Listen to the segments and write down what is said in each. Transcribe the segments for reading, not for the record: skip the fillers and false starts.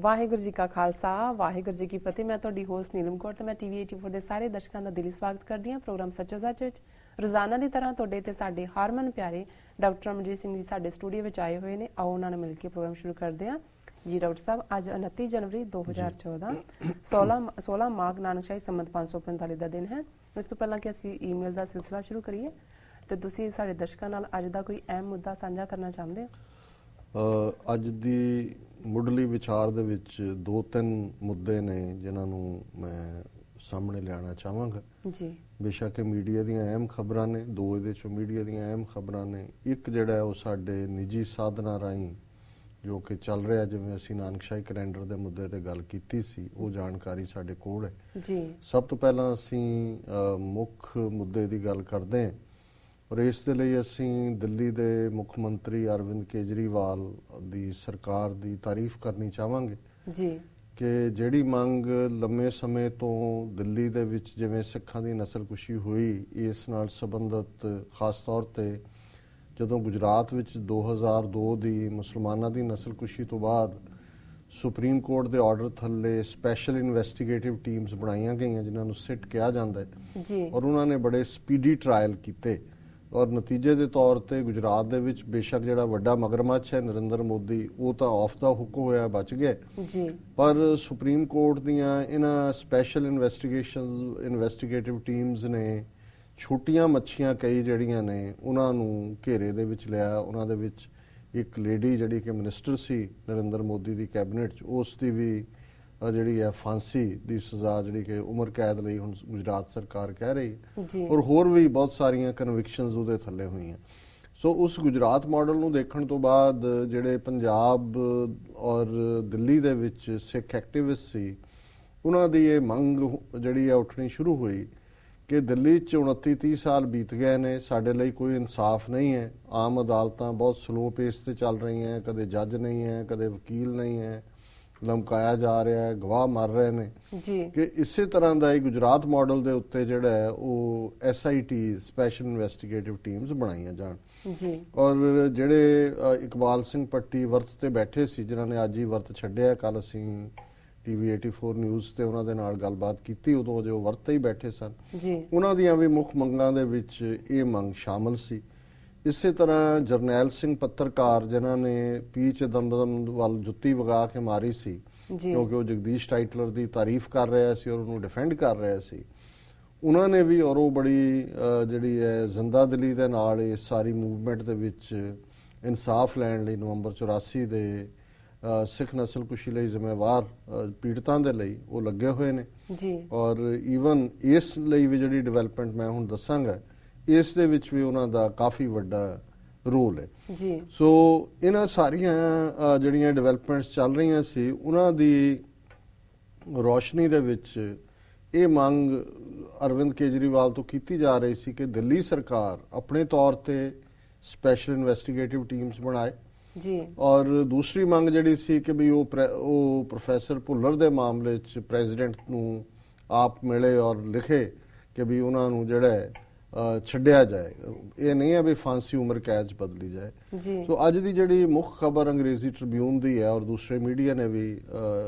ਵਾਹਿਗੁਰੂ ਜੀ ਕਾ ਖਾਲਸਾ ਵਾਹਿਗੁਰੂ ਜੀ ਕੀ ਫਤਿਹ। ਮੈਂ ਤੁਹਾਡੀ ਹੋਸਟ ਨੀਲਮ ਕੌਰ ਤੇ ਮੈਂ ਟੀਵੀ 84 ਦੇ ਸਾਰੇ ਦਰਸ਼ਕਾਂ ਦਾ ਦਿਲੀ ਸਵਾਗਤ ਕਰਦੀ ਹਾਂ। ਪ੍ਰੋਗਰਾਮ ਸੱਚਾ ਸੱਚ ਵਿੱਚ ਰੋਜ਼ਾਨਾ ਦੀ ਤਰ੍ਹਾਂ ਤੁਹਾਡੇ ਤੇ ਸਾਡੇ ਹਰਮਨ ਪਿਆਰੇ ਡਾਕਟਰ ਅਮਰਜੀਤ ਸਿੰਘ ਜੀ ਸਾਡੇ ਸਟੂਡੀਓ ਵਿੱਚ ਆਏ ਹੋਏ ਨੇ। ਆਓ ਉਹਨਾਂ ਨਾਲ ਮਿਲ ਕੇ ਪ੍ਰੋਗਰਾਮ ਸ਼ੁਰੂ ਕਰਦੇ ਹਾਂ। ਜੀ ਡਾਕਟਰ ਸਾਹਿਬ, ਅੱਜ 29 ਜਨਵਰੀ 2014 16 ਮਾਘ ਨਾਨਕਸ਼ਾਹੀ ਸੰਮਤ 545 ਦਾ ਦਿਨ ਹੈ। ਇਸ ਤੋਂ ਪਹਿਲਾਂ ਕਿ ਅਸੀਂ ਈਮੇਲ ਦਾ ਸਿਲਸਿਲਾ ਸ਼ੁਰੂ ਕਰੀਏ ਤੇ ਤੁਸੀਂ ਸਾਡੇ ਦਰਸ਼ਕਾਂ ਨਾਲ ਅੱਜ ਦਾ ਕੋਈ ਅਹਿਮ ਮੁੱਦਾ ਸਾਂਝਾ ਕਰਨਾ ਚਾਹੁੰਦੇ ਹੋ? ਅੱਜ ਦੀ ਮੁੱਢਲੀ ਵਿਚਾਰ ਦੇ ਵਿੱਚ 2-3 ਮੁੱਦੇ ਨੇ ਜਿਨ੍ਹਾਂ ਨੂੰ ਮੈਂ ਸਾਹਮਣੇ ਲਿਆਉਣਾ ਚਾਹਾਂਗਾ। ਜੀ ਬੇਸ਼ੱਕ ਮੀਡੀਆ ਦੀਆਂ ਅਹਿਮ ਖਬਰਾਂ ਨੇ, ਦੋ ਇਹਦੇ ਚੋਂ ਮੀਡੀਆ ਦੀਆਂ ਅਹਿਮ ਖਬਰਾਂ ਨੇ। ਇੱਕ ਜਿਹੜਾ ਉਹ ਸਾਡੇ ਨਿੱਜੀ ਸਾਧਨਾਂ ਰਾਹੀਂ ਜੋ ਕਿ ਚੱਲ ਰਿਹਾ, ਜਿਵੇਂ ਅਸੀਂ ਨਾਨਕਸ਼ਾਹੀ ਕੈਲੰਡਰ ਦੇ ਮੁੱਦੇ ਤੇ ਗੱਲ ਕੀਤੀ ਸੀ, ਉਹ ਜਾਣਕਾਰੀ ਸਾਡੇ ਕੋਲ ਹੈ। ਜੀ ਸਭ ਤੋਂ ਪਹਿਲਾਂ ਅਸੀਂ ਮੁੱਖ ਮੁੱਦੇ ਦੀ ਗੱਲ ਕਰਦੇ ਹਾਂ ਔਰ ਇਸ ਦੇ ਲਈ ਅਸੀਂ ਦਿੱਲੀ ਦੇ ਮੁੱਖ ਮੰਤਰੀ ਅਰਵਿੰਦ ਕੇਜਰੀਵਾਲ ਦੀ ਸਰਕਾਰ ਦੀ ਤਾਰੀਫ ਕਰਨੀ ਚਾਹਾਂਗੇ ਜੀ ਕਿ ਜਿਹੜੀ ਮੰਗ ਲੰਮੇ ਸਮੇਂ ਤੋਂ ਦਿੱਲੀ ਦੇ ਵਿੱਚ ਜਿਵੇਂ ਸਿੱਖਾਂ ਦੀ ਨਸਲਕੁਸ਼ੀ ਹੋਈ, ਇਸ ਨਾਲ ਸੰਬੰਧਿਤ ਖਾਸ ਤੌਰ ਤੇ ਜਦੋਂ ਗੁਜਰਾਤ ਵਿੱਚ 2002 ਦੀ ਮੁਸਲਮਾਨਾਂ ਦੀ ਨਸਲਕੁਸ਼ੀ ਤੋਂ ਬਾਅਦ ਸੁਪਰੀਮ ਕੋਰਟ ਦੇ ਆਰਡਰ ਥੱਲੇ ਸਪੈਸ਼ਲ ਇਨਵੈਸਟੀਗੇਟਿਵ ਟੀਮਸ ਬਣਾਈਆਂ ਗਈਆਂ ਜਿਨ੍ਹਾਂ ਨੂੰ ਸਿਟ ਕਿਹਾ ਜਾਂਦਾ ਹੈ ਜੀ ਔਰ ਉਹਨਾਂ ਨੇ ਬੜੇ ਸਪੀਡੀ ਟਰਾਇਲ ਕੀਤੇ ਔਰ ਨਤੀਜੇ ਦੇ ਤੌਰ ਤੇ ਗੁਜਰਾਤ ਦੇ ਵਿੱਚ ਬੇਸ਼ੱਕ ਜਿਹੜਾ ਵੱਡਾ ਮਗਰਮੱਛ ਹੈ ਨਰਿੰਦਰ ਮੋਦੀ, ਉਹ ਤਾਂ ਆਫ ਦਾ ਹੁੱਕ ਹੋਇਆ ਬਚ ਗਿਆ ਜੀ, ਪਰ ਸੁਪਰੀਮ ਕੋਰਟ ਦੀਆਂ ਇਹਨਾਂ ਸਪੈਸ਼ਲ ਇਨਵੈਸਟੀਗੇਟਿਵ ਟੀਮਸ ਨੇ ਛੋਟੀਆਂ ਮੱਛੀਆਂ ਕਈ ਜਿਹੜੀਆਂ ਨੇ ਉਹਨਾਂ ਨੂੰ ਘੇਰੇ ਦੇ ਵਿੱਚ ਲਿਆ। ਉਹਨਾਂ ਦੇ ਵਿੱਚ ਇੱਕ ਲੇਡੀ ਜਿਹੜੀ ਕਿ ਮਿਨਿਸਟਰ ਸੀ ਨਰਿੰਦਰ ਮੋਦੀ ਦੀ ਕੈਬਨਿਟ 'ਚ, ਉਸ ਦੀ ਵੀ ਜਿਹੜੀ ਹੈ ਫਾਂਸੀ ਦੀ ਸਜ਼ਾ ਜਿਹੜੀ ਕਿ ਉਮਰ ਕੈਦ ਲਈ ਹੁਣ ਗੁਜਰਾਤ ਸਰਕਾਰ ਕਹਿ ਰਹੀ ਹੈ ਔਰ ਹੋਰ ਵੀ ਬਹੁਤ ਸਾਰੀਆਂ ਕਨਵਿਕਸ਼ਨਸ ਉਹਦੇ ਥੱਲੇ ਹੋਈਆਂ। ਸੋ ਉਸ ਗੁਜਰਾਤ ਮਾਡਲ ਨੂੰ ਦੇਖਣ ਤੋਂ ਬਾਅਦ ਜਿਹੜੇ ਪੰਜਾਬ ਔਰ ਦਿੱਲੀ ਦੇ ਵਿੱਚ ਸਿੱਖ ਐਕਟਿਵਿਸਟ ਸੀ, ਉਹਨਾਂ ਦੀ ਇਹ ਮੰਗ ਜਿਹੜੀ ਹੈ ਉੱਠਣੀ ਸ਼ੁਰੂ ਹੋਈ ਕਿ ਦਿੱਲੀ 'ਚ 29-30 ਸਾਲ ਬੀਤ ਗਏ ਨੇ, ਸਾਡੇ ਲਈ ਕੋਈ ਇਨਸਾਫ ਨਹੀਂ ਹੈ। ਆਮ ਅਦਾਲਤਾਂ ਬਹੁਤ ਸਲੋ ਪੇਸ ਤੇ ਚੱਲ ਰਹੀਆਂ, ਕਦੇ ਜੱਜ ਨਹੀਂ ਹੈ, ਕਦੇ ਵਕੀਲ ਨਹੀਂ ਹੈ, ਲਮਕਾਇਆ ਜਾ ਰਿਹਾ ਹੈ, ਗਵਾਹ ਮਰ ਰਹੇ ਨੇ ਜੀ ਕਿ ਇਸੇ ਤਰ੍ਹਾਂ ਦਾ ਹੀ ਗੁਜਰਾਤ ਮਾਡਲ ਦੇ ਉੱਤੇ ਜਿਹੜਾ ਹੈ ਉਹ SIT ਸਪੈਸ਼ਲ ਇਨਵੈਸਟੀਗੇਟਿਵ ਟੀਮਸ ਬਣਾਈਆਂ ਜਾਣ ਜੀ ਔਰ ਜਿਹੜੇ ਇਕਬਾਲ ਸਿੰਘ ਪੱਟੀ ਵਰਤ ਤੇ ਬੈਠੇ ਸੀ, ਜਿਨ੍ਹਾਂ ਨੇ ਅੱਜ ਹੀ ਵਰਤ ਛੱਡਿਆ, ਕੱਲ ਅਸੀਂ ਟੀਵੀ 84 ਨਿਊਜ਼ ਤੇ ਉਹਨਾਂ ਦੇ ਨਾਲ ਗੱਲਬਾਤ ਕੀਤੀ, ਉਦੋਂ ਜੋ ਵਰਤ ਤੇ ਹੀ ਬੈਠੇ ਸਨ, ਜੀ ਉਹਨਾਂ ਦੀਆਂ ਵੀ ਮੁੱਖ ਮੰਗਾਂ ਦੇ ਵਿੱਚ ਇਹ ਮੰਗ ਸ਼ਾਮਲ ਸੀ। ਇਸੇ ਤਰ੍ਹਾਂ ਜਰਨੈਲ ਸਿੰਘ ਪੱਤਰਕਾਰ ਜਿਨ੍ਹਾਂ ਨੇ ਪੀ ਚਿਦੰਬਰਮ ਵੱਲ ਜੁੱਤੀ ਵਗਾ ਕੇ ਮਾਰੀ ਸੀ ਕਿਉਂਕਿ ਉਹ ਜਗਦੀਸ਼ ਟਾਈਟਲਰ ਦੀ ਤਾਰੀਫ ਕਰ ਰਿਹਾ ਸੀ ਔਰ ਉਹਨੂੰ ਡਿਫੈਂਡ ਕਰ ਰਿਹਾ ਸੀ, ਉਹਨਾਂ ਨੇ ਵੀ ਔਰ ਉਹ ਬੜੀ ਜਿਹੜੀ ਹੈ ਜ਼ਿੰਦਾ ਦਿਲੀ ਦੇ ਨਾਲ ਇਸ ਸਾਰੀ ਮੂਵਮੈਂਟ ਦੇ ਵਿੱਚ ਇਨਸਾਫ ਲੈਣ ਲਈ ਨਵੰਬਰ 84 ਦੇ ਸਿੱਖ ਨਸਲਕੁਸ਼ੀ ਲਈ ਜ਼ਿੰਮੇਵਾਰ ਪੀੜਤਾਂ ਦੇ ਲਈ ਉਹ ਲੱਗੇ ਹੋਏ ਨੇ ਜੀ ਔਰ ਈਵਨ ਇਸ ਲਈ ਵੀ ਜਿਹੜੀ ਡਿਵੈਲਪਮੈਂਟ ਮੈਂ ਹੁਣ ਦੱਸਾਂਗਾ ਇਸ ਦੇ ਵਿੱਚ ਵੀ ਉਹਨਾਂ ਦਾ ਕਾਫੀ ਵੱਡਾ ਰੋਲ ਹੈ ਜੀ। ਸੋ ਇਹਨਾਂ ਸਾਰੀਆਂ ਜਿਹੜੀਆਂ ਡਿਵੈਲਪਮੈਂਟਸ ਚੱਲ ਰਹੀਆਂ ਸੀ, ਉਹਨਾਂ ਦੀ ਰੋਸ਼ਨੀ ਦੇ ਵਿੱਚ ਇਹ ਮੰਗ ਅਰਵਿੰਦ ਕੇਜਰੀਵਾਲ ਤੋਂ ਕੀਤੀ ਜਾ ਰਹੀ ਸੀ ਕਿ ਦਿੱਲੀ ਸਰਕਾਰ ਆਪਣੇ ਤੌਰ ਤੇ ਸਪੈਸ਼ਲ ਇਨਵੈਸਟੀਗੇਟਿਵ ਟੀਮਸ ਬਣਾਏ ਜੀ ਔਰ ਦੂਸਰੀ ਮੰਗ ਜਿਹੜੀ ਸੀ ਕਿ ਵੀ ਉਹ ਪ੍ਰੋਫੈਸਰ ਭੁੱਲਰ ਦੇ ਮਾਮਲੇ 'ਚ ਪ੍ਰੈਜ਼ੀਡੈਂਟ ਨੂੰ ਆਪ ਮਿਲੇ ਔਰ ਲਿਖੇ ਕਿ ਵੀ ਉਹਨਾਂ ਨੂੰ ਜਿਹੜਾ ਛੱਡਿਆ ਜਾਏ, ਇਹ ਨਹੀਂ ਹੈ ਵੀ ਫਾਂਸੀ ਉਮਰ ਕੈਦ 'ਚ ਬਦਲੀ ਜਾਏ ਜੀ। ਸੋ ਅੱਜ ਦੀ ਜਿਹੜੀ ਮੁੱਖ ਖਬਰ ਅੰਗਰੇਜ਼ੀ ਟ੍ਰਿਬਿਊਨ ਦੀ ਹੈ ਔਰ ਦੂਸਰੇ ਮੀਡੀਆ ਨੇ ਵੀ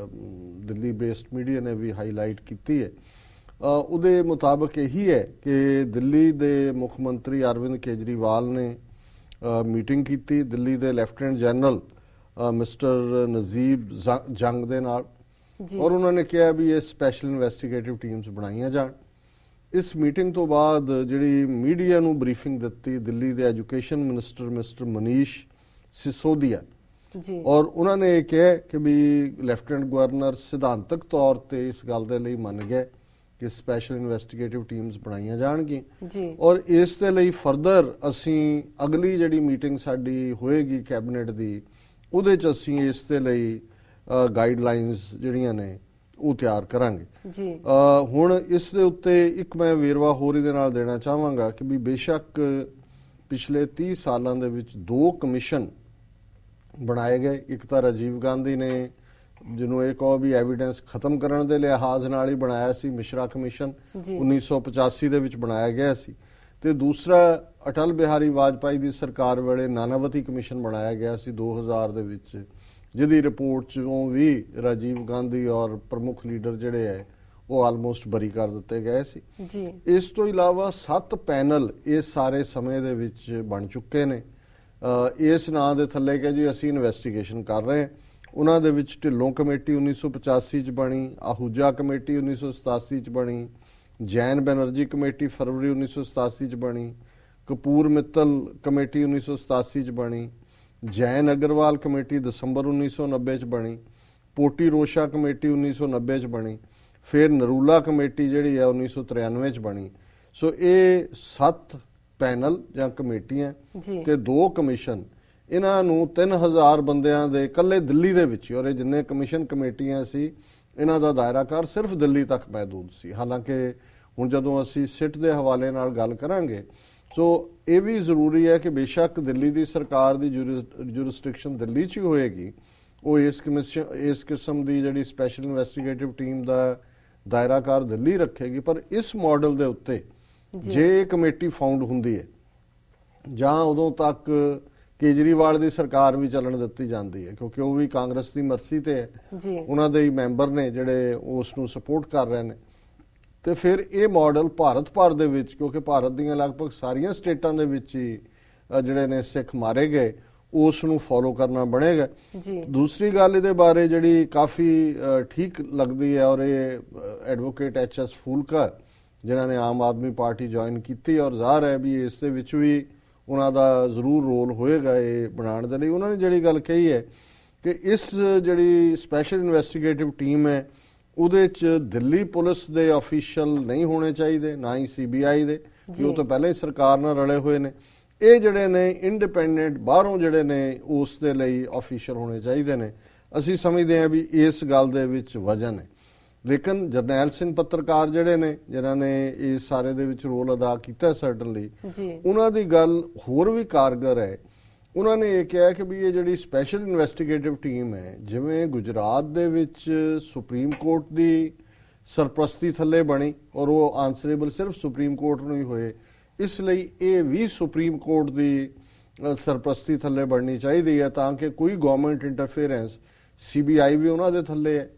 ਦਿੱਲੀ ਬੇਸਡ ਮੀਡੀਆ ਨੇ ਵੀ ਹਾਈਲਾਈਟ ਕੀਤੀ ਹੈ, ਉਹਦੇ ਮੁਤਾਬਕ ਇਹੀ ਹੈ ਕਿ ਦਿੱਲੀ ਦੇ ਮੁੱਖ ਮੰਤਰੀ ਅਰਵਿੰਦ ਕੇਜਰੀਵਾਲ ਨੇ ਮੀਟਿੰਗ ਕੀਤੀ ਦਿੱਲੀ ਦੇ ਲੈਫਟੀਨੈਂਟ ਜਨਰਲ ਮਿਸਟਰ ਨਜ਼ੀਬ ਜੰਗ ਦੇ ਨਾਲ ਔਰ ਉਹਨਾਂ ਨੇ ਕਿਹਾ ਵੀ ਇਹ ਸਪੈਸ਼ਲ ਇਨਵੈਸਟੀਗੇਟਿਵ ਟੀਮਸ ਬਣਾਈਆਂ ਜਾਣ। ਇਸ ਮੀਟਿੰਗ ਤੋਂ ਬਾਅਦ ਜਿਹੜੀ ਮੀਡੀਆ ਨੂੰ ਬਰੀਫਿੰਗ ਦਿੱਤੀ ਦਿੱਲੀ ਦੇ education minister mister Manish Sisodia ਜੀ ਔਰ ਉਹਨਾਂ ਨੇ ਇਹ ਕਿਹਾ ਕਿ ਵੀ ਲੈਫਟੀਨੈਂਟ ਗਵਰਨਰ ਸਿਧਾਂਤਕ ਤੌਰ ਤੇ ਇਸ ਗੱਲ ਦੇ ਲਈ ਮੰਨ ਗਏ ਕਿ ਸਪੈਸ਼ਲ ਇਨਵੈਸਟੀਗੇਟਿਵ ਟੀਮਸ ਬਣਾਈਆਂ ਜਾਣਗੀਆਂ ਜੀ ਔਰ ਇਸ ਦੇ ਲਈ ਫਰਦਰ ਅਸੀਂ ਅਗਲੀ ਜਿਹੜੀ ਮੀਟਿੰਗ ਸਾਡੀ ਹੋਏਗੀ ਕੈਬਨਿਟ ਦੀ, ਉਹਦੇ 'ਚ ਅਸੀਂ ਇਸ ਦੇ ਲਈ ਗਾਈਡਲਾਈਨਸ ਜਿਹੜੀਆਂ ਨੇ ਉਹ ਤਿਆਰ ਕਰਾਂਗੇ ਜੀ। ਹੁਣ ਇਸ ਦੇ ਉੱਤੇ ਇੱਕ ਮੈਂ ਵੇਰਵਾ ਹੋਰ ਇਹਦੇ ਨਾਲ ਦੇਣਾ ਚਾਹਾਂਗਾ ਕਿ ਵੀ ਬੇਸ਼ੱਕ ਪਿਛਲੇ 30 ਸਾਲਾਂ ਦੇ ਵਿੱਚ 2 ਕਮਿਸ਼ਨ ਬਣਾਏ ਗਏ। ਇੱਕ ਤਾਂ ਰਾਜੀਵ ਗਾਂਧੀ ਨੇ ਜਿਹਨੂੰ ਇਹ ਕਹੋ ਵੀ ਐਵੀਡੈਂਸ ਖਤਮ ਕਰਨ ਦੇ ਲਿਹਾਜ਼ ਨਾਲ ਹੀ ਬਣਾਇਆ ਸੀ, ਮਿਸ਼ਰਾ ਕਮਿਸ਼ਨ 1985 ਦੇ ਵਿੱਚ ਬਣਾਇਆ ਗਿਆ ਸੀ, ਤੇ ਦੂਸਰਾ ਅਟਲ ਬਿਹਾਰੀ ਵਾਜਪਾਈ ਦੀ ਸਰਕਾਰ ਵੇਲੇ ਨਾਨਾਵਤੀ ਕਮਿਸ਼ਨ ਬਣਾਇਆ ਗਿਆ ਸੀ 2000 ਦੇ ਵਿੱਚ ਜਿਹਦੀ ਰਿਪੋਰਟ 'ਚੋਂ ਵੀ ਰਾਜੀਵ ਗਾਂਧੀ ਔਰ ਪ੍ਰਮੁੱਖ ਲੀਡਰ ਜਿਹੜੇ ਹੈ ਉਹ ਆਲਮੋਸਟ ਬਰੀ ਕਰ ਦਿੱਤੇ ਗਏ ਸੀ ਜੀ। ਇਸ ਤੋਂ ਇਲਾਵਾ 7 ਪੈਨਲ ਇਸ ਸਾਰੇ ਸਮੇਂ ਦੇ ਵਿੱਚ ਬਣ ਚੁੱਕੇ ਨੇ ਇਸ ਨਾਂ ਦੇ ਥੱਲੇ ਕਿ ਜੀ ਅਸੀਂ ਇਨਵੈਸਟੀਗੇਸ਼ਨ ਕਰ ਰਹੇ ਹਾਂ। ਉਹਨਾਂ ਦੇ ਵਿੱਚ ਢਿੱਲੋਂ ਕਮੇਟੀ 1985 ਚ ਬਣੀ, ਆਹੂਜਾ ਕਮੇਟੀ 1987 ਚ ਬਣੀ, ਜੈਨ ਬੈਨਰਜੀ ਕਮੇਟੀ ਫਰਵਰੀ 1987 ਚ ਬਣੀ, ਕਪੂਰ ਮਿੱਤਲ ਕਮੇਟੀ 1987 ਚ ਬਣੀ, ਜੈਨ ਅਗਰਵਾਲ ਕਮੇਟੀ ਦਸੰਬਰ 1990 ਚ ਬਣੀ, ਪੋਟੀ ਰੋਸ਼ਾ ਕਮੇਟੀ 1990 ਚ ਬਣੀ, ਫਿਰ ਨਰੂਲਾ ਕਮੇਟੀ ਜਿਹੜੀ ਹੈ 1993 ਚ ਬਣੀ। ਸੋ ਇਹ 7 ਪੈਨਲ ਜਾਂ ਕਮੇਟੀਆਂ ਤੇ 2 ਕਮਿਸ਼ਨ, ਇਹਨਾਂ ਨੂੰ 3000 ਬੰਦਿਆਂ ਦੇ ਇਕੱਲੇ ਦਿੱਲੀ ਦੇ ਵਿੱਚ, ਔਰ ਇਹ ਜਿੰਨੇ ਕਮਿਸ਼ਨ ਕਮੇਟੀਆਂ ਸੀ ਇਹਨਾਂ ਦਾ ਦਾਇਰਾਕਾਰ ਸਿਰਫ ਦਿੱਲੀ ਤੱਕ ਮਹਿਦੂਦ ਸੀ। ਹਾਲਾਂਕਿ ਹੁਣ ਜਦੋਂ ਅਸੀਂ ਸਿੱਟ ਦੇ ਹਵਾਲੇ ਨਾਲ ਗੱਲ ਕਰਾਂਗੇ ਸੋ ਇਹ ਵੀ ਜ਼ਰੂਰੀ ਹੈ ਕਿ ਬੇਸ਼ੱਕ ਦਿੱਲੀ ਦੀ ਸਰਕਾਰ ਦੀ ਜੁਰਿਸਡਿਕਸ਼ਨ ਦਿੱਲੀ 'ਚ ਹੀ ਹੋਏਗੀ, ਉਹ ਇਸ ਕਿਸਮ ਦੀ ਜਿਹੜੀ ਸਪੈਸ਼ਲ ਇਨਵੈਸਟੀਗੇਟਿਵ ਟੀਮ ਦਾ ਦਾਇਰਾਕਾਰ ਦਿੱਲੀ ਰੱਖੇਗੀ। ਪਰ ਇਸ ਮਾਡਲ ਦੇ ਉੱਤੇ ਜੇ ਕਮੇਟੀ ਫਾਊਂਡ ਹੁੰਦੀ ਹੈ ਜਾਂ ਉਦੋਂ ਤੱਕ ਕੇਜਰੀਵਾਲ ਦੀ ਸਰਕਾਰ ਵੀ ਚੱਲਣ ਦਿੱਤੀ ਜਾਂਦੀ ਹੈ, ਕਿਉਂਕਿ ਉਹ ਵੀ ਕਾਂਗਰਸ ਦੀ ਮਰਜ਼ੀ ਤੇ ਹੈ, ਉਹਨਾਂ ਦੇ ਹੀ ਮੈਂਬਰ ਨੇ ਜਿਹੜੇ ਉਸ ਨੂੰ ਸਪੋਰਟ ਕਰ ਰਹੇ ਨੇ, ਤੇ ਫਿਰ ਇਹ ਮਾਡਲ ਭਾਰਤ ਭਰ ਦੇ ਵਿੱਚ, ਕਿਉਂਕਿ ਭਾਰਤ ਦੀਆਂ ਲਗਭਗ ਸਾਰੀਆਂ ਸਟੇਟਾਂ ਦੇ ਵਿੱਚ ਹੀ ਜਿਹੜੇ ਨੇ ਸਿੱਖ ਮਾਰੇ ਗਏ, ਉਸ ਨੂੰ ਫੋਲੋ ਕਰਨਾ ਬਣੇਗਾ। ਦੂਸਰੀ ਗੱਲ ਇਹਦੇ ਬਾਰੇ ਜਿਹੜੀ ਕਾਫੀ ਠੀਕ ਲੱਗਦੀ ਹੈ, ਔਰ ਇਹ ਐਡਵੋਕੇਟ HS ਫੂਲਕਾ ਜਿਨ੍ਹਾਂ ਨੇ ਆਮ ਆਦਮੀ ਪਾਰਟੀ ਜੁਆਇਨ ਕੀਤੀ, ਔਰ ਜ਼ਾਹਰ ਹੈ ਵੀ ਇਸ ਦੇ ਵਿੱਚ ਵੀ ਉਹਨਾਂ ਦਾ ਜ਼ਰੂਰ ਰੋਲ ਹੋਏਗਾ ਇਹ ਬਣਾਉਣ ਦੇ ਲਈ। ਉਹਨਾਂ ਨੇ ਜਿਹੜੀ ਗੱਲ ਕਹੀ ਹੈ ਕਿ ਇਸ ਜਿਹੜੀ ਸਪੈਸ਼ਲ ਇਨਵੈਸਟੀਗੇਟਿਵ ਟੀਮ ਹੈ ਉਹਦੇ 'ਚ ਦਿੱਲੀ ਪੁਲਿਸ ਦੇ ਅਫੀਸ਼ੀਅਲ ਨਹੀਂ ਹੋਣੇ ਚਾਹੀਦੇ, ਨਾ ਹੀ CBI ਦੇ, ਜੋ ਤੋਂ ਪਹਿਲਾਂ ਹੀ ਸਰਕਾਰ ਨਾਲ ਰਲੇ ਹੋਏ ਨੇ। ਇਹ ਜਿਹੜੇ ਨੇ ਇੰਡੀਪੈਂਡੈਂਟ ਬਾਹਰੋਂ ਜਿਹੜੇ ਨੇ ਉਸ ਦੇ ਲਈ ਅਫੀਸ਼ੀਅਲ ਹੋਣੇ ਚਾਹੀਦੇ ਨੇ। ਅਸੀਂ ਸਮਝਦੇ ਹਾਂ ਵੀ ਇਸ ਗੱਲ ਦੇ ਵਿੱਚ ਵਜਨ ਹੈ। ਲੇਕਿਨ ਜਰਨੈਲ ਸਿੰਘ ਪੱਤਰਕਾਰ ਜਿਹੜੇ ਨੇ ਜਿਨ੍ਹਾਂ ਨੇ ਇਸ ਸਾਰੇ ਦੇ ਵਿੱਚ ਰੋਲ ਅਦਾ ਕੀਤਾ ਸਰਟਨਲੀ, ਉਹਨਾਂ ਦੀ ਗੱਲ ਹੋਰ ਵੀ ਕਾਰਗਰ ਹੈ। ਉਹਨਾਂ ਨੇ ਇਹ ਕਿਹਾ ਕਿ ਵੀ ਇਹ ਜਿਹੜੀ ਸਪੈਸ਼ਲ ਇਨਵੈਸਟੀਗੇਟਿਵ ਟੀਮ ਹੈ, ਜਿਵੇਂ ਗੁਜਰਾਤ ਦੇ ਵਿੱਚ ਸੁਪਰੀਮ ਕੋਰਟ ਦੀ ਸਰਪ੍ਰਸਤੀ ਥੱਲੇ ਬਣੀ ਔਰ ਉਹ ਆਨਸਰੇਬਲ ਸਿਰਫ ਸੁਪਰੀਮ ਕੋਰਟ ਨੂੰ ਹੀ ਹੋਏ, ਇਸ ਲਈ ਇਹ ਵੀ ਸੁਪਰੀਮ ਕੋਰਟ ਦੀ ਸਰਪ੍ਰਸਤੀ ਥੱਲੇ ਬਣਨੀ ਚਾਹੀਦੀ ਹੈ ਤਾਂ ਕਿ ਕੋਈ ਗਵਰਨਮੈਂਟ ਇੰਟਰਫੇਰੈਂਸ, CBI ਵੀ ਉਹਨਾਂ ਦੇ ਥੱਲੇ ਹੈ।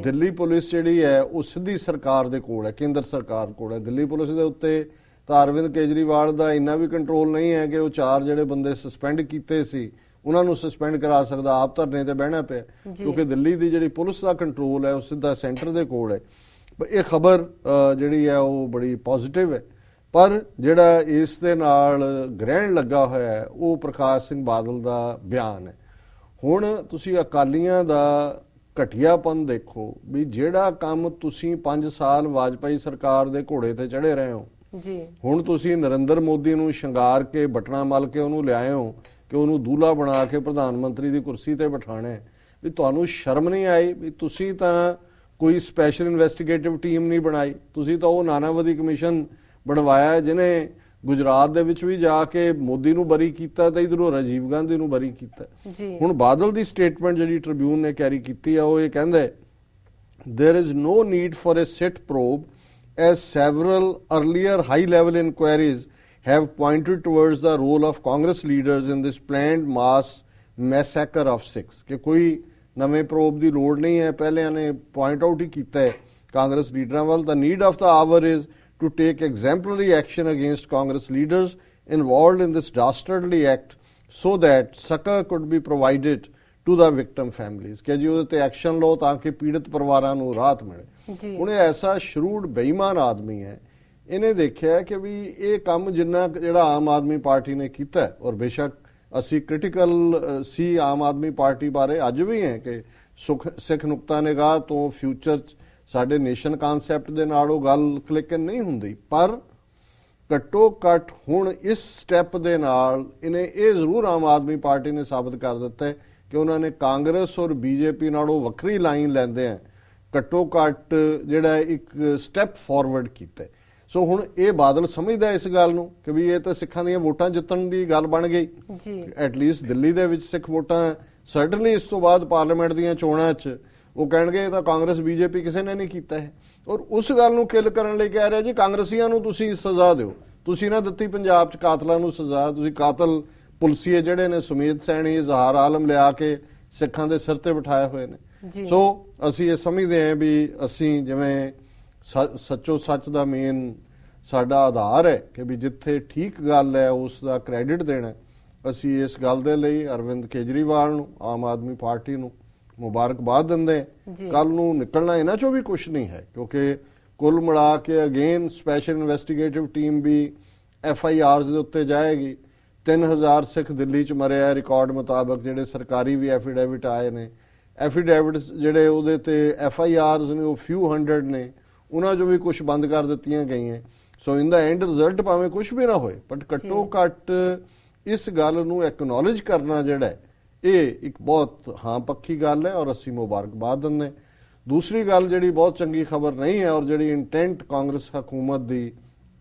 ਦਿੱਲੀ ਪੁਲਿਸ ਜਿਹੜੀ ਹੈ ਉਹ ਸਿੱਧੀ ਸਰਕਾਰ ਦੇ ਕੋਲ ਹੈ, ਕੇਂਦਰ ਸਰਕਾਰ ਕੋਲ ਹੈ। ਦਿੱਲੀ ਪੁਲਿਸ ਦੇ ਉੱਤੇ ਤਾਂ ਅਰਵਿੰਦ ਕੇਜਰੀਵਾਲ ਦਾ ਇੰਨਾ ਵੀ ਕੰਟਰੋਲ ਨਹੀਂ ਹੈ ਕਿ ਉਹ 4 ਜਿਹੜੇ ਬੰਦੇ ਸਸਪੈਂਡ ਕੀਤੇ ਸੀ ਉਹਨਾਂ ਨੂੰ ਸਸਪੈਂਡ ਕਰਾ ਸਕਦਾ, ਆਪ ਧਰਨੇ ਤੇ ਬਹਿਣਾ ਪਿਆ, ਕਿਉਂਕਿ ਦਿੱਲੀ ਦੀ ਜਿਹੜੀ ਪੁਲਿਸ ਦਾ ਕੰਟਰੋਲ ਹੈ ਉਹ ਸਿੱਧਾ ਸੈਂਟਰ ਦੇ ਕੋਲ ਹੈ। ਇਹ ਖਬਰ ਜਿਹੜੀ ਹੈ ਉਹ ਬੜੀ ਪੋਜ਼ਿਟਿਵ ਹੈ। ਪਰ ਜਿਹੜਾ ਇਸ ਦੇ ਨਾਲ ਗ੍ਰਹਿਣ ਲੱਗਾ ਹੋਇਆ ਹੈ ਉਹ ਪ੍ਰਕਾਸ਼ ਸਿੰਘ ਬਾਦਲ ਦਾ ਬਿਆਨ ਹੈ। ਹੁਣ ਤੁਸੀਂ ਅਕਾਲੀਆਂ ਦਾ ਘਟੀਆਪਨ ਦੇਖੋ ਵੀ ਜਿਹੜਾ ਕੰਮ ਤੁਸੀਂ 5 ਸਾਲ ਵਾਜਪਾਈ ਸਰਕਾਰ ਦੇ ਘੋੜੇ ਤੇ ਚੜੇ ਰਹੇ ਹੋ, ਹੁਣ ਤੁਸੀਂ ਨਰਿੰਦਰ ਮੋਦੀ ਨੂੰ ਸ਼ਿੰਗਾਰ ਕੇ ਬਟਨਾ ਮਲ ਕੇ ਉਹਨੂੰ ਲਿਆਏ ਹੋ ਕਿ ਉਹਨੂੰ ਦੂਲਾ ਬਣਾ ਕੇ ਪ੍ਰਧਾਨ ਮੰਤਰੀ ਦੀ ਕੁਰਸੀ ਤੇ ਬਿਠਾਣਾ, ਵੀ ਤੁਹਾਨੂੰ ਸ਼ਰਮ ਨਹੀਂ ਆਈ? ਵੀ ਤੁਸੀਂ ਤਾਂ ਕੋਈ ਸਪੈਸ਼ਲ ਇਨਵੈਸਟੀਗੇਟਿਵ ਟੀਮ ਨਹੀਂ ਬਣਾਈ, ਤੁਸੀਂ ਤਾਂ ਉਹ ਨਾਨਾਵਤੀ ਕਮਿਸ਼ਨ ਬਣਵਾਇਆ ਜਿਹਨੇ ਗੁਜਰਾਤ ਦੇ ਵਿੱਚ ਵੀ ਜਾ ਕੇ ਮੋਦੀ ਨੂੰ ਬਰੀ ਕੀਤਾ ਤੇ ਇਧਰੋਂ ਰਾਜੀਵ ਗਾਂਧੀ ਨੂੰ ਬਰੀ ਕੀਤਾ। ਹੁਣ ਬਾਦਲ ਦੀ ਸਟੇਟਮੈਂਟ ਜਿਹੜੀ ਟ੍ਰਿਬਿਊਨ ਨੇ ਕੈਰੀ ਕੀਤੀ ਆ ਉਹ ਇਹ ਕਹਿੰਦਾ there is no need for a sit probe as several earlier high level inquiries have pointed towards the role of Congress leaders in this planned mass massacre of Sikhs। ਕਿ ਕੋਈ ਨਵੇਂ probe ਦੀ ਲੋੜ ਨਹੀਂ ਹੈ, ਪਹਿਲਿਆਂ ਨੇ ਪੁਆਇੰਟ ਆਊਟ ਹੀ ਕੀਤਾ ਹੈ ਕਾਂਗਰਸ ਲੀਡਰਾਂ ਵੱਲ। the need of the hour is to take exemplary action against Congress leaders involved in this dastardly act so that succor could be provided to the victim families। ਕਿ ਜੀ ਉਹਦੇ ਤੇ ਐਕਸ਼ਨ ਲਓ ਤਾਂ ਕਿ ਪੀੜਤ ਪਰਿਵਾਰਾਂ ਨੂੰ ਰਾਹਤ ਮਿਲੇ। ਹੁਣ ਇਹ ਐਸਾ ਸ਼ਰੂੜ ਬੇਈਮਾਨ ਆਦਮੀ ਹੈ, ਇਹਨੇ ਦੇਖਿਆ ਕਿ ਵੀ ਇਹ ਕੰਮ ਜਿੰਨਾ ਜਿਹੜਾ ਆਮ ਆਦਮੀ ਪਾਰਟੀ ਨੇ ਕੀਤਾ, ਔਰ ਬੇਸ਼ੱਕ ਅਸੀਂ ਕ੍ਰਿਟੀਕਲ ਸੀ ਆਮ ਆਦਮੀ ਪਾਰਟੀ ਬਾਰੇ ਅੱਜ ਵੀ ਹੈ ਕਿ ਸਿੱਖ ਨੁਕਤਾ ਨਿਗਾਹ ਤੋਂ ਫਿਊਚਰ 'ਚ ਸਾਡੇ ਨੇਸ਼ਨ ਕਨਸੈਪਟ ਦੇ ਨਾਲ ਉਹ ਗੱਲ ਕਲਿੱਕ ਨਹੀਂ ਹੁੰਦੀ, ਪਰ ਘੱਟੋ ਘੱਟ ਹੁਣ ਇਸ ਸਟੈਪ ਦੇ ਨਾਲ ਇਹਨੇ ਇਹ ਜ਼ਰੂਰ ਆਮ ਆਦਮੀ ਪਾਰਟੀ ਨੇ ਸਾਬਤ ਕਰ ਦਿੱਤਾ ਹੈ ਕਿ ਉਹਨਾਂ ਨੇ ਕਾਂਗਰਸ ਔਰ BJP ਨਾਲੋਂ ਵੱਖਰੀ ਲਾਈਨ ਲੈਂਦੇ ਆ ਘੱਟੋ ਘੱਟ ਜਿਹੜਾ ਇੱਕ ਸਟੈਪ ਫਾਰਵਰਡ ਕੀਤਾ। ਸੋ ਹੁਣ ਇਹ ਬਾਦਲ ਸਮਝਦਾ ਇਸ ਗੱਲ ਨੂੰ ਕਿ ਵੀ ਇਹ ਤਾਂ ਸਿੱਖਾਂ ਦੀਆਂ ਵੋਟਾਂ ਜਿੱਤਣ ਦੀ ਗੱਲ ਬਣ ਗਈ, ਐਟਲੀਸਟ ਦਿੱਲੀ ਦੇ ਵਿੱਚ ਸਿੱਖ ਵੋਟਾਂ, ਸਰਟਨਲੀ ਇਸ ਤੋਂ ਬਾਅਦ ਪਾਰਲੀਮੈਂਟ ਦੀਆਂ ਚੋਣਾਂ 'ਚ ਉਹ ਕਹਿਣਗੇ ਤਾਂ ਕਾਂਗਰਸ BJP ਕਿਸੇ ਨੇ ਨਹੀਂ ਕੀਤਾ ਹੈ। ਔਰ ਉਸ ਗੱਲ ਨੂੰ ਕਿਲ ਕਰਨ ਲਈ ਕਹਿ ਰਿਹਾ ਜੀ ਕਾਂਗਰਸੀਆਂ ਨੂੰ ਤੁਸੀਂ ਸਜ਼ਾ ਦਿਓ, ਤੁਸੀਂ ਨਾ ਦਿੱਤੀ ਪੰਜਾਬ 'ਚ ਕਾਤਲਾਂ ਨੂੰ ਸਜ਼ਾ, ਤੁਸੀਂ ਕਾਤਲ ਪੁਲਸੀਏ ਜਿਹੜੇ ਨੇ ਸੁਮੇਧ ਸੈਣੀ, ਜ਼ਹਾਰ ਆਲਮ ਲਿਆ ਕੇ ਸਿੱਖਾਂ ਦੇ ਸਿਰ ਤੇ ਬਿਠਾਏ ਹੋਏ ਨੇ। ਜੀ। ਸੋ ਅਸੀਂ ਇਹ ਸਮਝਦੇ ਹਾਂ ਵੀ ਅਸੀਂ ਜਿਵੇਂ ਸੱਚੋ ਸੱਚ ਦਾ ਮੇਨ ਸਾਡਾ ਆਧਾਰ ਹੈ ਕਿ ਵੀ ਜਿੱਥੇ ਠੀਕ ਗੱਲ ਹੈ ਉਸ ਦਾ ਕ੍ਰੈਡਿਟ ਦੇਣਾ। ਅਸੀਂ ਇਸ ਗੱਲ ਦੇ ਲਈ ਅਰਵਿੰਦ ਕੇਜਰੀਵਾਲ ਨੂੰ, ਆਮ ਆਦਮੀ ਪਾਰਟੀ ਨੂੰ ਮੁਬਾਰਕਬਾਦ ਦਿੰਦੇ ਹਾਂ। ਕੱਲ ਨੂੰ ਨਿਕਲਣਾ ਇਹਨਾਂ ਚੋਂ ਵੀ ਕੁਝ ਨਹੀਂ ਹੈ, ਕਿਉਂਕਿ ਕੁੱਲ ਮਿਲਾ ਕੇ ਅਗੇਨ ਸਪੈਸ਼ਲ ਇਨਵੈਸਟੀਗੇਟਿਵ ਟੀਮ ਵੀ FIRs ਦੇ ਉੱਤੇ ਜਾਏਗੀ। 3000 ਸਿੱਖ ਦਿੱਲੀ 'ਚ ਮਰਿਆ ਰਿਕਾਰਡ ਮੁਤਾਬਕ, ਜਿਹੜੇ ਸਰਕਾਰੀ ਵੀ ਐਫੀਡੇਵਿਟ ਆਏ ਨੇ। ਐਫੀਡੇਵਿਟਸ ਜਿਹੜੇ ਉਹਦੇ ਤੇ FIRs ਨੇ ਉਹ few hundred ਨੇ, ਉਹਨਾਂ 'ਚੋਂ ਵੀ ਕੁਝ ਬੰਦ ਕਰ ਦਿੱਤੀਆਂ ਗਈਆਂ। ਸੋ ਇਨ ਦਾ ਐਂਡ ਰਿਜ਼ਲਟ ਭਾਵੇਂ ਕੁਝ ਵੀ ਨਾ ਹੋਏ, ਬਟ ਘੱਟੋ ਘੱਟ ਇਸ ਗੱਲ ਨੂੰ ਐਕਨੋਲੇਜ ਕਰਨਾ ਜਿਹੜਾ ਇਹ ਇੱਕ ਬਹੁਤ ਹਾਂ ਪੱਕੀ ਗੱਲ ਹੈ, ਔਰ ਅਸੀਂ ਮੁਬਾਰਕਬਾਦ ਦਿੰਦੇ। ਦੂਸਰੀ ਗੱਲ ਜਿਹੜੀ ਬਹੁਤ ਚੰਗੀ ਖਬਰ ਨਹੀਂ ਹੈ, ਔਰ ਜਿਹੜੀ ਇੰਟੈਂਟ ਕਾਂਗਰਸ ਹਕੂਮਤ ਦੀ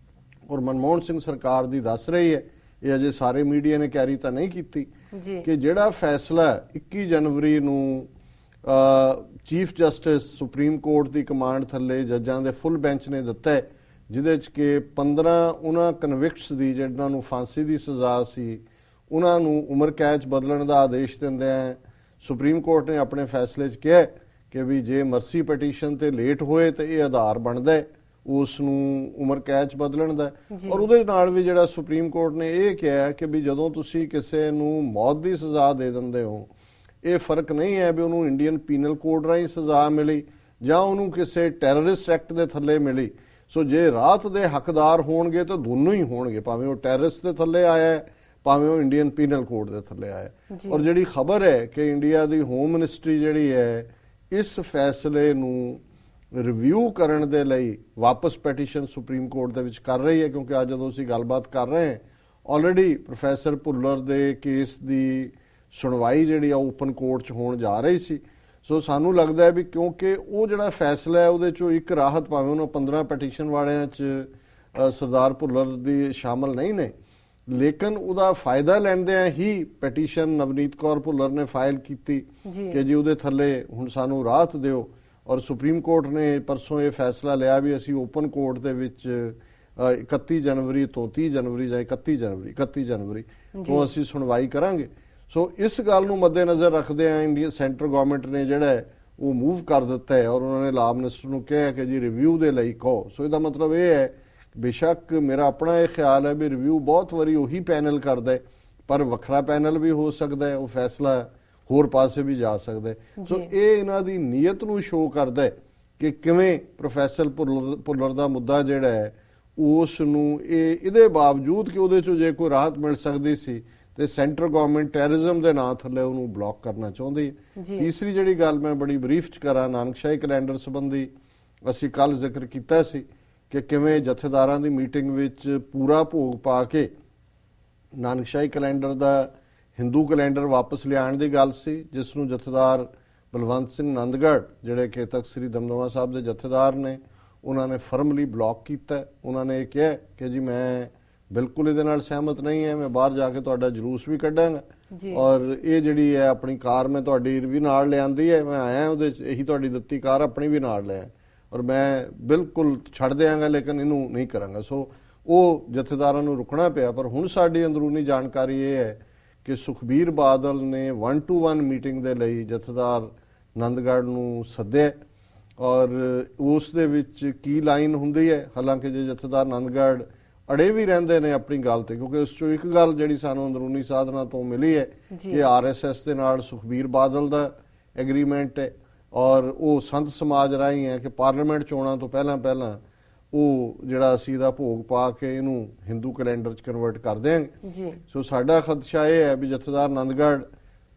ਔਰ ਮਨਮੋਹਨ ਸਿੰਘ ਸਰਕਾਰ ਦੀ ਦੱਸ ਰਹੀ ਹੈ, ਇਹ ਅਜੇ ਸਾਰੇ ਮੀਡੀਆ ਨੇ ਕੈਰੀ ਤਾਂ ਨਹੀਂ ਕੀਤੀ, ਕਿ ਜਿਹੜਾ ਫੈਸਲਾ 21 ਜਨਵਰੀ ਨੂੰ ਚੀਫ ਜਸਟਿਸ ਸੁਪਰੀਮ ਕੋਰਟ ਦੀ ਕਮਾਂਡ ਥੱਲੇ ਜੱਜਾਂ ਦੇ ਫੁੱਲ ਬੈਂਚ ਨੇ ਦਿੱਤਾ ਹੈ, ਜਿਹਦੇ 'ਚ ਕਿ 15 ਉਹਨਾਂ ਕਨਵਿਕਟਸ ਦੀ ਜਿਹਨਾਂ ਨੂੰ ਫਾਂਸੀ ਦੀ ਸਜ਼ਾ ਸੀ ਉਹਨਾਂ ਨੂੰ ਉਮਰ ਕੈਦ 'ਚ ਬਦਲਣ ਦਾ ਆਦੇਸ਼ ਦਿੰਦਿਆਂ ਸੁਪਰੀਮ ਕੋਰਟ ਨੇ ਆਪਣੇ ਫੈਸਲੇ 'ਚ ਕਿਹਾ ਕਿ ਵੀ ਜੇ ਮਰਸੀ ਪਟੀਸ਼ਨ ਤੇ ਲੇਟ ਹੋਏ ਤੇ ਇਹ ਆਧਾਰ ਬਣਦਾ ਹੈ ਉਸ ਨੂੰ ਉਮਰ ਕੈਦ 'ਚ ਬਦਲਣ ਦਾ। ਔਰ ਉਹਦੇ ਨਾਲ ਵੀ ਜਿਹੜਾ ਸੁਪਰੀਮ ਕੋਰਟ ਨੇ ਇਹ ਕਿਹਾ ਕਿ ਵੀ ਜਦੋਂ ਤੁਸੀਂ ਕਿਸੇ ਨੂੰ ਮੌਤ ਦੀ ਸਜ਼ਾ ਦੇ ਦਿੰਦੇ ਹੋ, ਇਹ ਫਰਕ ਨਹੀਂ ਹੈ ਵੀ ਉਹਨੂੰ ਇੰਡੀਅਨ ਪੀਨਲ ਕੋਡ ਰਾਹੀਂ ਸਜ਼ਾ ਮਿਲੀ ਜਾਂ ਉਹਨੂੰ ਕਿਸੇ ਟੈਰਰਿਸਟ ਐਕਟ ਦੇ ਥੱਲੇ ਮਿਲੀ। ਸੋ ਜੇ ਰਾਹਤ ਦੇ ਹੱਕਦਾਰ ਹੋਣਗੇ ਤਾਂ ਦੋਨੋਂ ਹੀ ਹੋਣਗੇ, ਭਾਵੇਂ ਉਹ ਟੈਰਰਿਸਟ ਦੇ ਥੱਲੇ ਆਇਆ ਭਾਵੇਂ ਉਹ ਇੰਡੀਅਨ ਪੀਨਲ ਕੋਡ ਦੇ ਥੱਲੇ ਆਇਆ। ਔਰ ਜਿਹੜੀ ਖਬਰ ਹੈ ਕਿ ਇੰਡੀਆ ਦੀ ਹੋਮ ਮਿਨਿਸਟਰੀ ਜਿਹੜੀ ਹੈ ਇਸ ਫੈਸਲੇ ਨੂੰ ਰਿਵਿਊ ਕਰਨ ਦੇ ਲਈ ਵਾਪਸ ਪੈਟੀਸ਼ਨ ਸੁਪਰੀਮ ਕੋਰਟ ਦੇ ਵਿੱਚ ਕਰ ਰਹੀ ਹੈ, ਕਿਉਂਕਿ ਅੱਜ ਜਦੋਂ ਅਸੀਂ ਗੱਲਬਾਤ ਕਰ ਰਹੇ ਹਾਂ ਆਲਰੇਡੀ ਪ੍ਰੋਫੈਸਰ ਭੁੱਲਰ ਦੇ ਕੇਸ ਦੀ ਸੁਣਵਾਈ ਜਿਹੜੀ ਆ ਓਪਨ ਕੋਰਟ 'ਚ ਹੋਣ ਜਾ ਰਹੀ ਸੀ। ਸੋ ਸਾਨੂੰ ਲੱਗਦਾ ਹੈ ਵੀ ਕਿਉਂਕਿ ਉਹ ਜਿਹੜਾ ਫੈਸਲਾ ਹੈ ਉਹਦੇ 'ਚੋਂ ਇੱਕ ਰਾਹਤ ਭਾਵੇਂ ਉਹਨਾਂ 15 ਪੈਟੀਸ਼ਨ ਵਾਲਿਆਂ 'ਚ ਸਰਦਾਰ ਭੁੱਲਰ ਦੀ ਸ਼ਾਮਲ ਨਹੀਂ ਨੇ, ਲੇਕਿਨ ਉਹਦਾ ਫਾਇਦਾ ਲੈਂਦਿਆਂ ਹੀ ਪੈਟੀਸ਼ਨ ਨਵਨੀਤ ਕੌਰ ਭੁੱਲਰ ਨੇ ਫਾਈਲ ਕੀਤੀ ਕਿ ਜੀ ਉਹਦੇ ਥੱਲੇ ਹੁਣ ਸਾਨੂੰ ਰਾਹਤ ਦਿਓ। ਔਰ ਸੁਪਰੀਮ ਕੋਰਟ ਨੇ ਪਰਸੋਂ ਇਹ ਫੈਸਲਾ ਲਿਆ ਵੀ ਅਸੀਂ ਓਪਨ ਕੋਰਟ ਦੇ ਵਿੱਚ 31 ਜਨਵਰੀ ਤੋਂ 30 ਜਨਵਰੀ ਜਾਂ 31 ਜਨਵਰੀ ਤੋਂ ਅਸੀਂ ਸੁਣਵਾਈ ਕਰਾਂਗੇ। ਸੋ ਇਸ ਗੱਲ ਨੂੰ ਮੱਦੇਨਜ਼ਰ ਰੱਖਦੇ ਆ ਇੰਡੀਅਨ ਸੈਂਟਰ ਗਵਰਨਮੈਂਟ ਨੇ ਜਿਹੜਾ ਉਹ ਮੂਵ ਕਰ ਦਿੱਤਾ ਹੈ, ਔਰ ਉਹਨਾਂ ਨੇ ਲਾ ਮਿਨਿਸਟਰ ਨੂੰ ਕਿਹਾ ਕਿ ਜੀ ਰਿਵਿਊ ਦੇ ਲਈ ਕਹੋ। ਸੋ ਇਹਦਾ ਮਤਲਬ ਇਹ ਹੈ, ਬੇਸ਼ੱਕ ਮੇਰਾ ਆਪਣਾ ਇਹ ਖਿਆਲ ਹੈ ਵੀ ਰਿਵਿਊ ਬਹੁਤ ਵਾਰੀ ਉਹੀ ਪੈਨਲ ਕਰਦਾ ਹੈ, ਪਰ ਵੱਖਰਾ ਪੈਨਲ ਵੀ ਹੋ ਸਕਦਾ ਹੈ, ਉਹ ਫੈਸਲਾ ਹੋਰ ਪਾਸੇ ਵੀ ਜਾ ਸਕਦਾ ਹੈ। ਸੋ ਇਹ ਇਹਨਾਂ ਦੀ ਨੀਅਤ ਨੂੰ ਸ਼ੋਅ ਕਰਦਾ ਹੈ ਕਿ ਕਿਵੇਂ ਪ੍ਰੋਫੈਸਰ ਭੁੱਲਰ ਦਾ ਮੁੱਦਾ ਜਿਹੜਾ ਹੈ ਉਸ ਨੂੰ ਇਹਦੇ ਬਾਵਜੂਦ ਕਿ ਉਹਦੇ ਚੋਂ ਜੇ ਕੋਈ ਰਾਹਤ ਮਿਲ ਸਕਦੀ ਸੀ ਤੇ ਸੈਂਟਰ ਗਵਰਨਮੈਂਟ ਟੈਰਰਿਜ਼ਮ ਦੇ ਨਾਂ ਥੱਲੇ ਉਹਨੂੰ ਬਲੌਕ ਕਰਨਾ ਚਾਹੁੰਦੀ ਹੈ। ਤੀਸਰੀ ਜਿਹੜੀ ਗੱਲ ਮੈਂ ਬੜੀ ਬਰੀਫ ਚ ਕਰਾਂ, ਨਾਨਕਸ਼ਾਹੀ ਕੈਲੰਡਰ ਸੰਬੰਧੀ ਅਸੀਂ ਕੱਲ ਜ਼ਿਕਰ ਕੀਤਾ ਸੀ ਕਿ ਕਿਵੇਂ ਜਥੇਦਾਰਾਂ ਦੀ ਮੀਟਿੰਗ ਵਿੱਚ ਪੂਰਾ ਭੋਗ ਪਾ ਕੇ ਨਾਨਕਸ਼ਾਹੀ ਕੈਲੰਡਰ ਦਾ ਹਿੰਦੂ ਕੈਲੰਡਰ ਵਾਪਸ ਲਿਆਉਣ ਦੀ ਗੱਲ ਸੀ, ਜਿਸ ਨੂੰ ਜਥੇਦਾਰ ਬਲਵੰਤ ਸਿੰਘ ਨੰਦਗੜ੍ਹ ਜਿਹੜੇ ਕਿ ਤਖਤ ਸ੍ਰੀ ਦਮਦਮਾ ਸਾਹਿਬ ਦੇ ਜਥੇਦਾਰ ਨੇ ਉਹਨਾਂ ਨੇ ਫਰਮਲੀ ਬਲੌਕ ਕੀਤਾ। ਉਹਨਾਂ ਨੇ ਇਹ ਕਿਹਾ ਕਿ ਜੀ ਮੈਂ ਬਿਲਕੁਲ ਇਹਦੇ ਨਾਲ ਸਹਿਮਤ ਨਹੀਂ ਹੈ, ਮੈਂ ਬਾਹਰ ਜਾ ਕੇ ਤੁਹਾਡਾ ਜਲੂਸ ਵੀ ਕੱਢਾਂਗਾ, ਔਰ ਇਹ ਜਿਹੜੀ ਹੈ ਆਪਣੀ ਕਾਰ ਮੈਂ ਤੁਹਾਡੀ ਵੀ ਨਾਲ ਲਿਆਂਦੀ ਹੈ, ਮੈਂ ਆਇਆ ਉਹਦੇ 'ਚ ਇਹੀ ਤੁਹਾਡੀ ਦਿੱਤੀ ਕਾਰ ਆਪਣੀ ਵੀ ਨਾਲ ਲਿਆ, ਔਰ ਮੈਂ ਬਿਲਕੁਲ ਛੱਡ ਦਿਆਂਗਾ ਲੇਕਿਨ ਇਹਨੂੰ ਨਹੀਂ ਕਰਾਂਗਾ। ਸੋ ਉਹ ਜਥੇਦਾਰਾਂ ਨੂੰ ਰੁਕਣਾ ਪਿਆ। ਪਰ ਹੁਣ ਸਾਡੀ ਅੰਦਰੂਨੀ ਜਾਣਕਾਰੀ ਇਹ ਹੈ ਕਿ ਸੁਖਬੀਰ ਬਾਦਲ ਨੇ 1-to-1 ਮੀਟਿੰਗ ਦੇ ਲਈ ਜਥੇਦਾਰ ਨੰਦਗੜ੍ਹ ਨੂੰ ਸੱਦਿਆ, ਔਰ ਉਸ ਦੇ ਵਿੱਚ ਕੀ ਲਾਈਨ ਹੁੰਦੀ ਹੈ। ਹਾਲਾਂਕਿ ਜੇ ਜਥੇਦਾਰ ਨੰਦਗੜ੍ਹ ਅੜੇ ਵੀ ਰਹਿੰਦੇ ਨੇ ਆਪਣੀ ਗੱਲ ਤੇ, ਕਿਉਂਕਿ ਉਸ ਚੋਂ ਇੱਕ ਗੱਲ ਜਿਹੜੀ ਸਾਨੂੰ ਅੰਦਰੂਨੀ ਸਾਧਨਾ ਤੋਂ ਮਿਲੀ ਹੈ ਕਿ RSS ਦੇ ਨਾਲ ਸੁਖਬੀਰ ਬਾਦਲ ਦਾ ਐਗਰੀਮੈਂਟ ਹੈ, ਔਰ ਉਹ ਸੰਤ ਸਮਾਜ ਰਾਹੀਂ ਹੈ ਕਿ ਪਾਰਲੀਮੈਂਟ ਚੋਣਾਂ ਤੋਂ ਪਹਿਲਾਂ ਉਹ ਜਿਹੜਾ ਅਸੀਂ ਦਾ ਭੋਗ ਪਾ ਕੇ ਇਹਨੂੰ ਹਿੰਦੂ ਕੈਲੰਡਰ 'ਚ ਕਨਵਰਟ ਕਰ ਦਿਆਂਗੇ। ਸੋ ਸਾਡਾ ਖਦਸ਼ਾ ਇਹ ਹੈ ਵੀ ਜਥੇਦਾਰ ਨੰਦਗੜ੍ਹ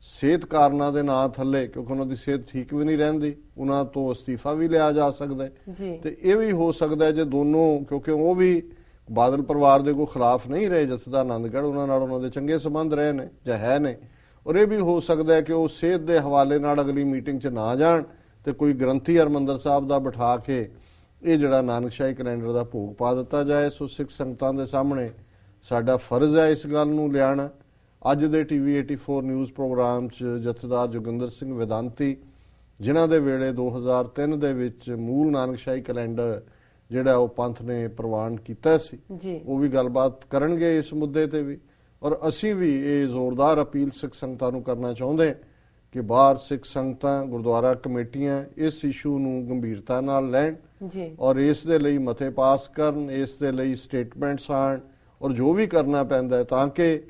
ਸਿਹਤ ਕਾਰਨਾਂ ਦੇ ਨਾਂ ਥੱਲੇ, ਕਿਉਂਕਿ ਉਹਨਾਂ ਦੀ ਸਿਹਤ ਠੀਕ ਵੀ ਨਹੀਂ ਰਹਿੰਦੀ, ਉਹਨਾਂ ਤੋਂ ਅਸਤੀਫਾ ਵੀ ਲਿਆ ਜਾ ਸਕਦਾ ਹੈ ਤੇ ਇਹ ਵੀ ਹੋ ਸਕਦਾ ਜੇ ਦੋਨੋਂ, ਕਿਉਂਕਿ ਉਹ ਵੀ ਬਾਦਲ ਪਰਿਵਾਰ ਦੇ ਕੋਈ ਖਿਲਾਫ ਨਹੀਂ ਰਹੇ ਜਥੇਦਾਰ ਨੰਦਗੜ੍ਹ, ਉਹਨਾਂ ਨਾਲ ਉਹਨਾਂ ਦੇ ਚੰਗੇ ਸੰਬੰਧ ਰਹੇ ਨੇ ਜਾਂ ਹੈ ਨੇ, ਔਰ ਇਹ ਵੀ ਹੋ ਸਕਦਾ ਹੈ ਕਿ ਉਹ ਸਿਹਤ ਦੇ ਹਵਾਲੇ ਨਾਲ ਅਗਲੀ ਮੀਟਿੰਗ 'ਚ ਨਾ ਜਾਣ ਤੇ ਕੋਈ ਗ੍ਰੰਥੀ ਹਰਮੰਦਰ ਸਾਹਿਬ ਦਾ ਬਿਠਾ ਕੇ ਇਹ ਜਿਹੜਾ ਨਾਨਕਸ਼ਾਹੀ ਕੈਲੰਡਰ ਦਾ ਭੋਗ ਪਾ ਦਿੱਤਾ ਜਾਏ। ਸੋ ਸਿੱਖ ਸੰਗਤਾਂ ਦੇ ਸਾਹਮਣੇ ਸਾਡਾ ਫਰਜ਼ ਹੈ ਇਸ ਗੱਲ ਨੂੰ ਲਿਆਉਣਾ। ਅੱਜ ਦੇ TV 84 ਨਿਊਜ਼ ਪ੍ਰੋਗਰਾਮ 'ਚ ਜਥੇਦਾਰ ਜੋਗਿੰਦਰ ਸਿੰਘ ਵੇਦਾਂਤੀ, ਜਿਨ੍ਹਾਂ ਦੇ ਵੇਲੇ 2003 ਦੇ ਵਿੱਚ ਮੂਲ ਨਾਨਕਸ਼ਾਹੀ ਕੈਲੰਡਰ ਜਿਹੜਾ ਉਹ ਪੰਥ ਨੇ ਪ੍ਰਵਾਨ ਕੀਤਾ ਸੀ, ਉਹ ਵੀ ਗੱਲਬਾਤ ਕਰਨਗੇ ਇਸ ਮੁੱਦੇ ਤੇ ਵੀ। ਔਰ ਅਸੀਂ ਵੀ ਇਹ ਜ਼ੋਰਦਾਰ ਅਪੀਲ ਸਿੱਖ ਸੰਗਤਾਂ ਨੂੰ ਕਰਨਾ ਚਾਹੁੰਦੇ ਕਿ ਬਾਹਰ ਸਿੱਖ ਸੰਗਤਾਂ ਗੁਰਦੁਆਰਾ ਕਮੇਟੀਆਂ ਇਸ ਇਸ਼ੂ ਨੂੰ ਗੰਭੀਰਤਾ ਨਾਲ ਲੈਣ ਜੀ ਔਰ ਇਸ ਦੇ ਲਈ ਮਤੇ ਪਾਸ ਕਰਨ, ਇਸ ਦੇ ਲਈ ਸਟੇਟਮੈਂਟਸ ਆਣ ਔਰ ਜੋ ਵੀ ਕਰਨਾ ਪੈਂਦਾ ਹੈ ਤਾਂ ਕਿ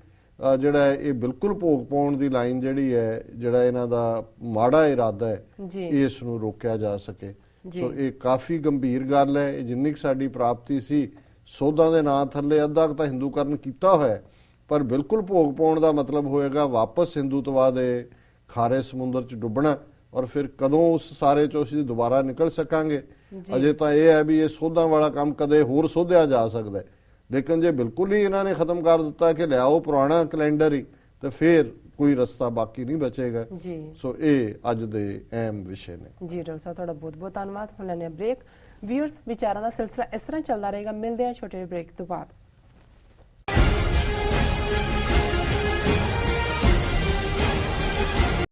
ਜਿਹੜਾ ਹੈ ਇਹ ਬਿਲਕੁਲ ਭੋਗ ਪਾਉਣ ਦੀ ਲਾਈਨ ਜਿਹੜੀ ਹੈ, ਜਿਹੜਾ ਇਹਨਾਂ ਦਾ ਮਾੜਾ ਇਰਾਦਾ ਹੈ, ਜੀ ਇਸ ਨੂੰ ਰੋਕਿਆ ਜਾ ਸਕੇ। ਜੀ। ਸੋ ਇਹ ਕਾਫੀ ਗੰਭੀਰ ਗੱਲ ਹੈ। ਇਹ ਜਿੰਨੀ ਕੁ ਸਾਡੀ ਪ੍ਰਾਪਤੀ ਸੀ, ਸੋਧਾਂ ਦੇ ਨਾਂ ਥੱਲੇ ਅੱਧਾ ਕੁ ਤਾਂ ਹਿੰਦੂਕਰਨ ਕੀਤਾ ਹੋਇਆ ਹੈ, ਪਰ ਬਿਲਕੁਲ ਭੋਗ ਪਾਉਣ ਦਾ ਮਤਲਬ ਹੋਏਗਾ ਵਾਪਸ ਹਿੰਦੂਤਵਾ ਦੇ ਖਾਰੇ ਸਮੁੰਦਰ 'ਚ ਡੁੱਬਣਾ। ਔਰ ਫਿਰ ਕਦੋਂ ਉਸ ਸਾਰੇ 'ਚੋਂ ਅਸੀਂ ਦੁਬਾਰਾ ਨਿਕਲ ਸਕਾਂਗੇ? ਅਜੇ ਤਾਂ ਇਹ ਹੈ ਵੀ ਇਹ ਸੋਧਾਂ ਵਾਲਾ ਕੰਮ ਕਦੇ ਹੋਰ ਸੋਧਿਆ ਜਾ ਸਕਦਾ ਹੈ, ਲੇਕਿਨ ਜੇ ਬਿਲਕੁਲ ਹੀ ਇਹਨਾਂ ਨੇ ਖਤਮ ਕਰ ਦਿੱਤਾ ਕਿ ਲਿਆਓ ਪੁਰਾਣਾ ਕੈਲੰਡਰ ਹੀ, ਤਾਂ ਫਿਰ ਕੋਈ ਰਸਤਾ ਬਾਕੀ ਨਹੀਂ ਬਚੇਗਾ। ਜੀ ਸੋ ਇਹ ਅੱਜ ਦੇ ਅਹਿਮ ਵਿਸ਼ੇ ਨੇ। ਜੀ ਡਾਕਟਰ ਸਾਹਿਬ, ਤੁਹਾਡਾ ਬਹੁਤ ਬਹੁਤ ਧੰਨਵਾਦ। ਹੁਣ ਲੈਣੇ ਬ੍ਰੇਕ। ਵਿਊਅਰਸ, ਵਿਚਾਰਾਂ ਦਾ ਸਿਲਸਿਲਾ ਇਸ ਤਰ੍ਹਾਂ ਚੱਲਦਾ ਰਹੇਗਾ। ਮਿਲਦੇ ਹਾਂ ਛੋਟੇ ਬ੍ਰੇਕ ਤੋਂ ਬਾਅਦ।